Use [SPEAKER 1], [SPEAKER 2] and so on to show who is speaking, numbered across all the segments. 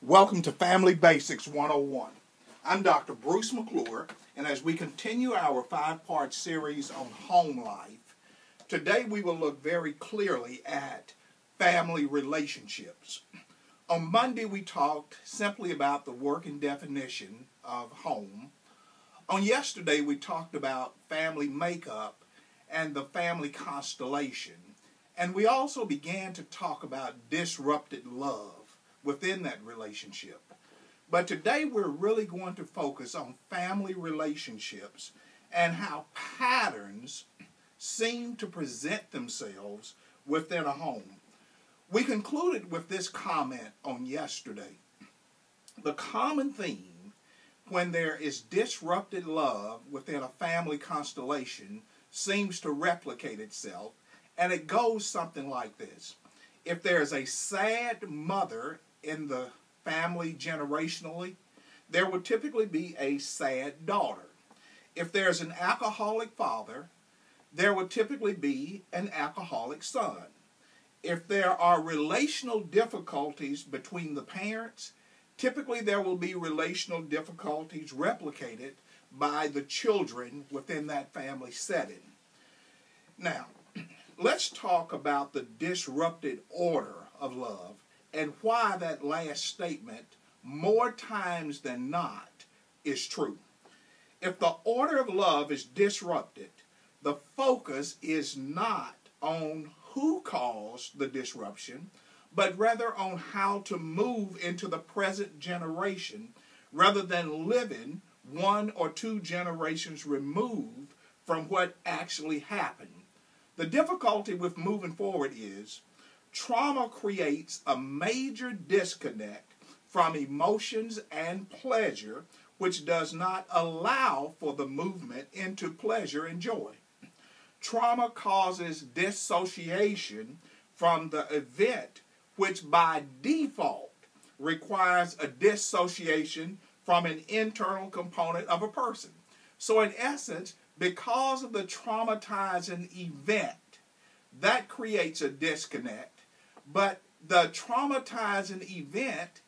[SPEAKER 1] Welcome to Family Basics 101. I'm Dr. Bruce McClure, and as we continue our 5-part series on home life, today we will look very clearly at family relationships. On Monday we talked simply about the working definition of home. On yesterday we talked about family makeup and the family constellation, and we also began to talk about disrupted love within that relationship. But today we're really going to focus on family relationships and how patterns seem to present themselves within a home. We concluded with this comment on yesterday. The common theme when there is disrupted love within a family constellation seems to replicate itself, and it goes something like this. If there's a sad mother in the family generationally, there would typically be a sad daughter. If there's an alcoholic father, there would typically be an alcoholic son. If there are relational difficulties between the parents, typically there will be relational difficulties replicated by the children within that family setting. Now, let's talk about the disrupted order of love and why that last statement, more times than not, is true. If the order of love is disrupted, the focus is not on who caused the disruption, but rather on how to move into the present generation rather than living 1 or 2 generations removed from what actually happened. The difficulty with moving forward is trauma creates a major disconnect from emotions and pleasure, which does not allow for the movement into pleasure and joy. Trauma causes dissociation from the event, which by default requires a dissociation from an internal component of a person. So in essence, because of the traumatizing event, that creates a disconnect, but the traumatizing event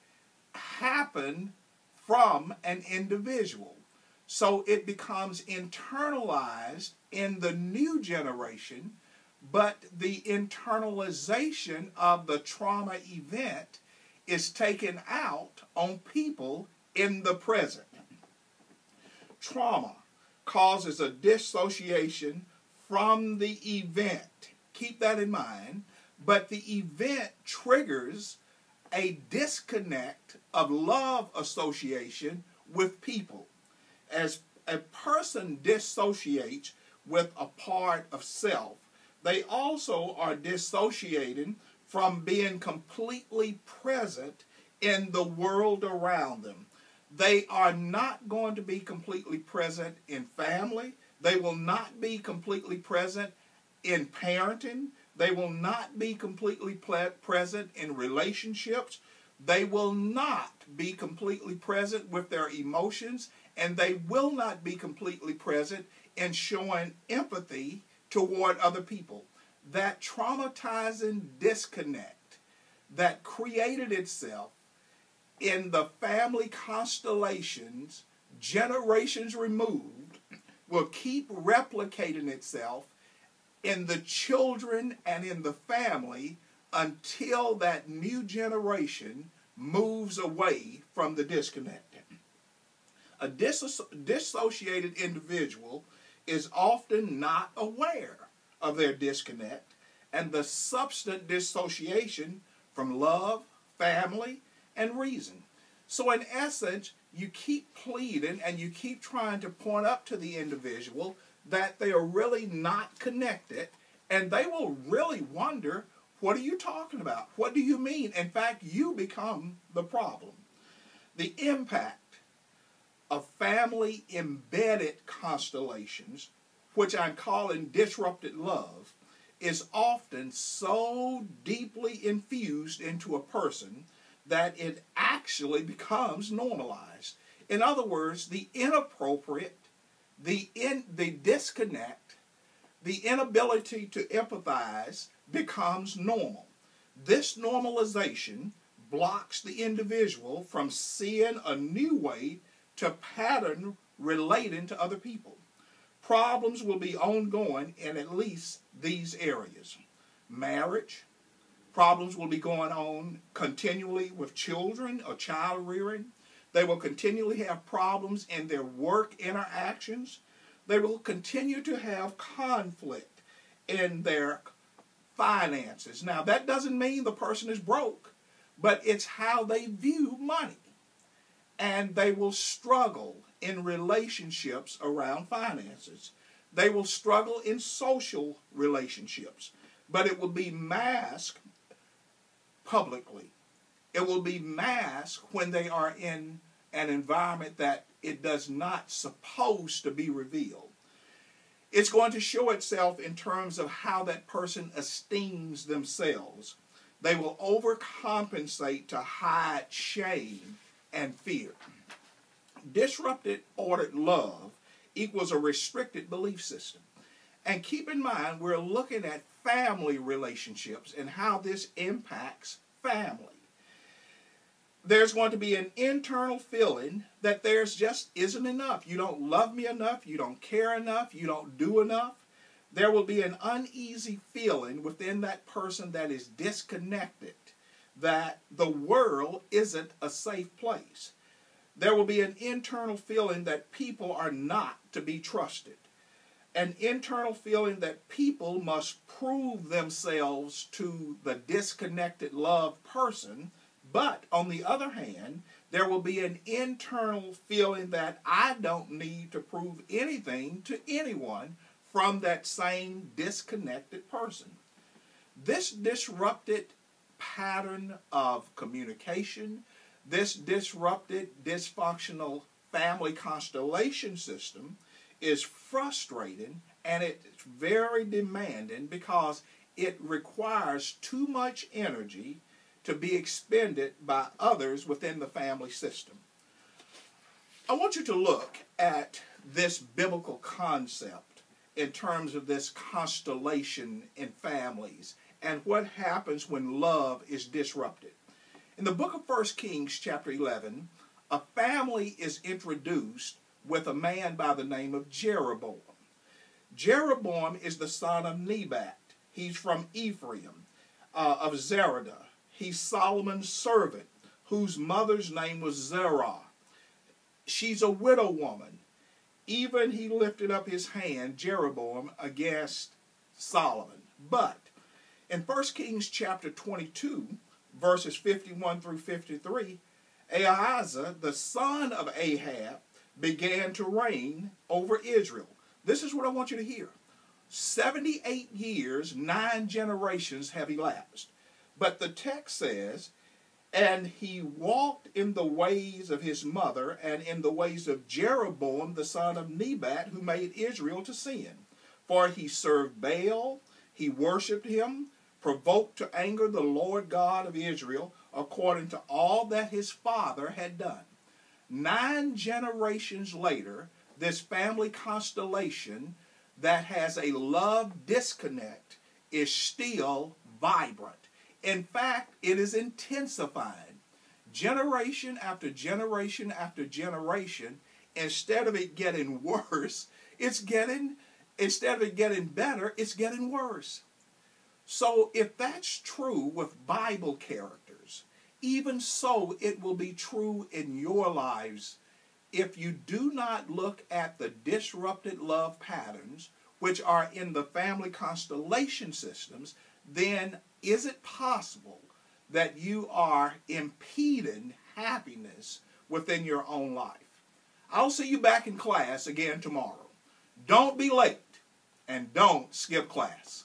[SPEAKER 1] happened from an individual. So it becomes internalized in the new generation, but the internalization of the trauma event is taken out on people in the present. Trauma causes a dissociation from the event. Keep that in mind. But the event triggers a disconnect of love association with people. As a person dissociates with a part of self, they also are dissociating from being completely present in the world around them. They are not going to be completely present in family. They will not be completely present in parenting. They will not be completely present in relationships. They will not be completely present with their emotions, and they will not be completely present in showing empathy toward other people. That traumatizing disconnect that created itself in the family constellations, generations removed, will keep replicating itself in the children and in the family until that new generation moves away from the disconnect. A dissociated individual is often not aware of their disconnect and the subsequent dissociation from love, family, and reason. So in essence, you keep pleading and you keep trying to point up to the individual that they are really not connected, and they will really wonder, what are you talking about? What do you mean? In fact, you become the problem. The impact of family embedded constellations, which I'm calling disrupted love, is often so deeply infused into a person that it actually becomes normalized. In other words, the inappropriate, the disconnect, the inability to empathize becomes normal. This normalization blocks the individual from seeing a new way to pattern relating to other people. Problems will be ongoing in at least these areas. Marriage. Problems will be going on continually with children or child rearing. They will continually have problems in their work interactions. They will continue to have conflict in their finances. Now, that doesn't mean the person is broke, but it's how they view money. And they will struggle in relationships around finances. They will struggle in social relationships, but it will be masked publicly. It will be masked when they are in an environment that it does not supposed to be revealed. It's going to show itself in terms of how that person esteems themselves. They will overcompensate to hide shame and fear. Disrupted ordered love equals a restricted belief system. And keep in mind, we're looking at family relationships and how this impacts family. There's going to be an internal feeling that there's just isn't enough. You don't love me enough. You don't care enough. You don't do enough. There will be an uneasy feeling within that person that is disconnected, that the world isn't a safe place. There will be an internal feeling that people are not to be trusted. An internal feeling that people must prove themselves to the disconnected loved person. But on the other hand, there will be an internal feeling that I don't need to prove anything to anyone from that same disconnected person. This disrupted pattern of communication, this disrupted, dysfunctional family constellation system is frustrating, and it's very demanding because it requires too much energy to be expended by others within the family system. I want you to look at this biblical concept in terms of this constellation in families and what happens when love is disrupted. In the book of 1 Kings chapter 11, a family is introduced with a man by the name of Jeroboam. Jeroboam is the son of Nebat. He's from Ephraim of Zeradah. He's Solomon's servant, whose mother's name was Zerah. She's a widow woman. Even he lifted up his hand, Jeroboam, against Solomon. But in 1 Kings chapter 22, verses 51 through 53, Ahaziah, the son of Ahab, began to reign over Israel. This is what I want you to hear. 78 years, 9 generations have elapsed. But the text says, and he walked in the ways of his mother and in the ways of Jeroboam, the son of Nebat, who made Israel to sin. For he served Baal, he worshipped him, provoked to anger the Lord God of Israel, according to all that his father had done. 9 generations later, this family constellation that has a love disconnect is still vibrant. In fact, it is intensifying. Generation after generation after generation, instead of it getting worse, instead of it getting better, it's getting worse. So if that's true with Bible characters, even so it will be true in your lives if you do not look at the disrupted love patterns which are in the family constellation systems. Then is it possible that you are impeding happiness within your own life? I'll see you back in class again tomorrow. Don't be late and don't skip class.